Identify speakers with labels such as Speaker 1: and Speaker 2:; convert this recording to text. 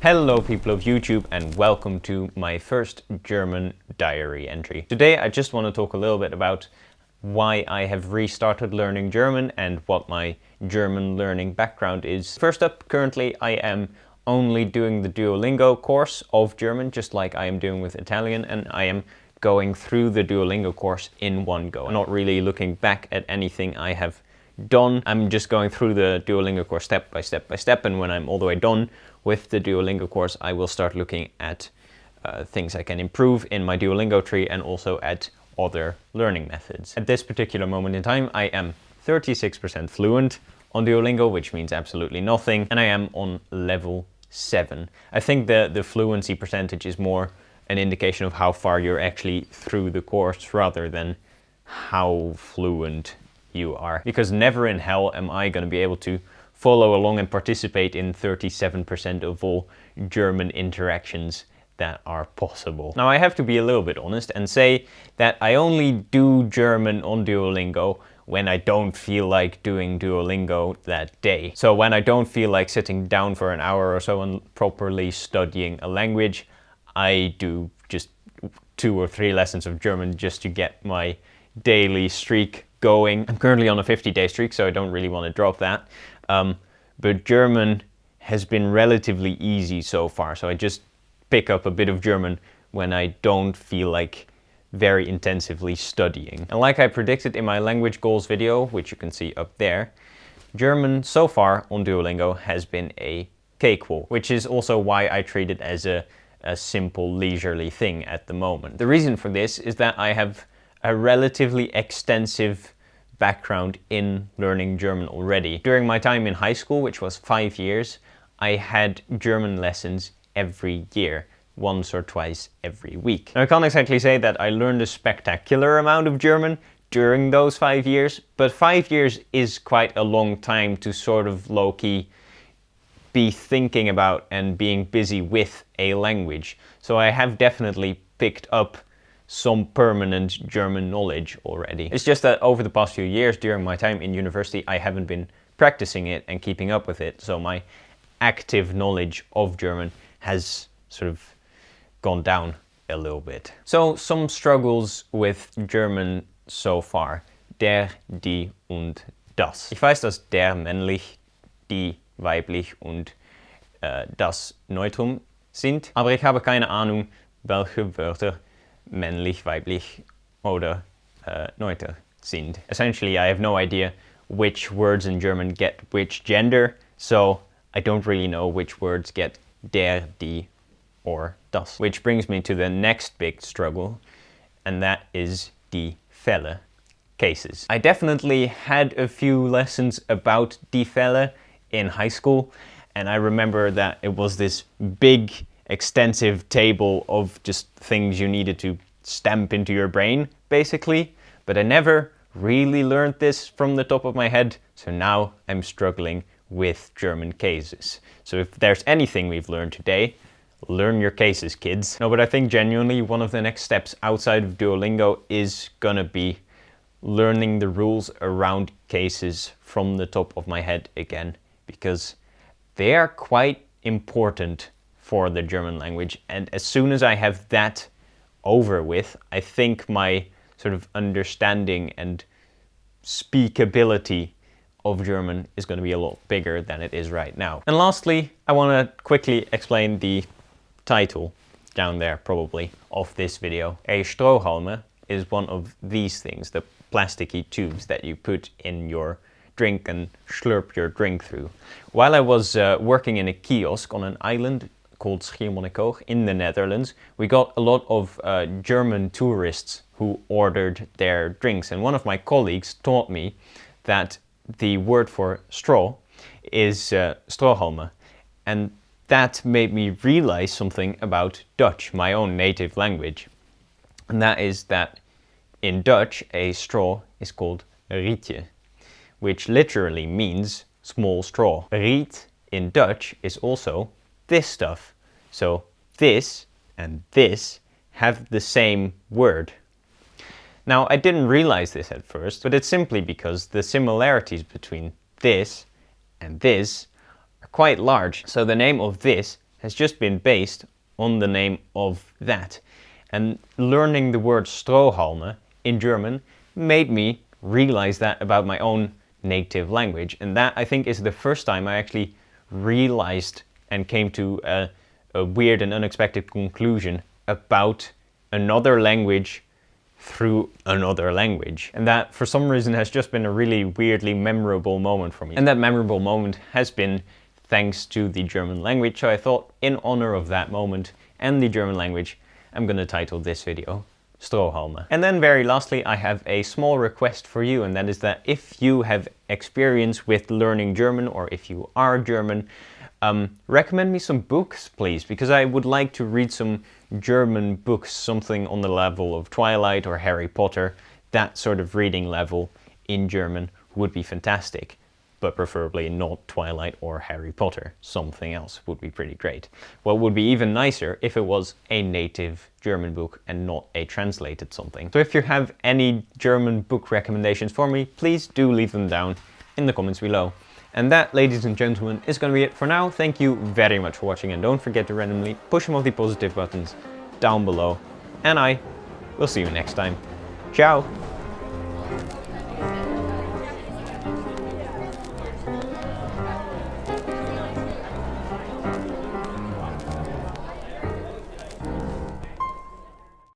Speaker 1: Hello people of YouTube and welcome to my first German diary entry. Today I just want to talk a little bit about why I have restarted learning German and what my German learning background is. First up, currently I am only doing the Duolingo course of German, just like I am doing with Italian, and I am going through the Duolingo course in one go. I'm not really looking back at anything I have done. I'm just going through the Duolingo course step by step, and when I'm all the way done with the Duolingo course, I will start looking at things I can improve in my Duolingo tree and also at other learning methods. At this particular moment in time, I am 36% fluent on Duolingo, which means absolutely nothing, and I am on level 7. I think the fluency percentage is more an indication of how far you're actually through the course rather than how fluent you are. Because never in hell am I going to be able to follow along and participate in 37% of all German interactions that are possible. Now I have to be a little bit honest and say that I only do German on Duolingo when I don't feel like doing Duolingo that day. So when I don't feel like sitting down for an hour or so and properly studying a language, I do just 2 or 3 lessons of German just to get my daily streak going. I'm currently on a 50-day streak, so I don't really want to drop that. But German has been relatively easy so far, so I just pick up a bit of German when I don't feel like very intensively studying. And like I predicted in my language goals video, which you can see up there, German so far on Duolingo has been a cakewalk, which is also why I treat it as a simple leisurely thing at the moment. The reason for this is that I have a relatively extensive background in learning German already. During my time in high school, which was 5 years, I had German lessons every year, once or twice every week. Now, I can't exactly say that I learned a spectacular amount of German during those 5 years, but 5 years is quite a long time to sort of low-key be thinking about and being busy with a language. So I have definitely picked up some permanent German knowledge already. It's just that over the past few years during my time in university, I haven't been practicing it and keeping up with it. So my active knowledge of German has sort of gone down a little bit. So some struggles with German so far. Der, die und das. Ich weiß, dass der männlich, die weiblich und das Neutrum sind, aber ich habe keine Ahnung, welche Wörter männlich, weiblich oder neuter sind. Essentially, I have no idea which words in German get which gender, so I don't really know which words get der, die, or das. Which brings me to the next big struggle, and that is die Fälle, cases. I definitely had a few lessons about die Fälle in high school, and I remember that it was this big extensive table of just things you needed to stamp into your brain, basically. But I never really learned this from the top of my head, so now I'm struggling with German cases. So if there's anything we've learned today, learn your cases, kids. No, but I think genuinely one of the next steps outside of Duolingo is gonna be learning the rules around cases from the top of my head again, because they are quite important for the German language, and as soon as I have that over with, I think my sort of understanding and speakability of German is going to be a lot bigger than it is right now. And lastly, I want to quickly explain the title down there probably of this video. A Strohhalme is one of these things, the plasticky tubes that you put in your drink and slurp your drink through. While I was working in a kiosk on an island called Schiermonnikoog in the Netherlands, we got a lot of German tourists who ordered their drinks, and one of my colleagues taught me that the word for straw is Strohhalme, and that made me realize something about Dutch, my own native language, and that is that in Dutch a straw is called rietje, which literally means small straw. Riet in Dutch is also this stuff. So this and this have the same word. Now, I didn't realize this at first, but it's simply because the similarities between this and this are quite large. So the name of this has just been based on the name of that. And learning the word Strohhalme in German made me realize that about my own native language. And that, I think, is the first time I actually realized and came to a weird and unexpected conclusion about another language through another language. And that, for some reason, has just been a really weirdly memorable moment for me. And that memorable moment has been thanks to the German language. So I thought, in honor of that moment and the German language, I'm going to title this video Strohhalme. And then very lastly, I have a small request for you, and that is that if you have experience with learning German, or if you are German, recommend me some books, please, because I would like to read some German books, something on the level of Twilight or Harry Potter. That sort of reading level in German would be fantastic, but preferably not Twilight or Harry Potter. Something else would be pretty great. What would be even nicer if it was a native German book and not a translated something. So if you have any German book recommendations for me, please do leave them down in the comments below. And that, ladies and gentlemen, is going to be it for now. Thank you very much for watching, and don't forget to randomly push some of the positive buttons down below. And I will see you next time. Ciao!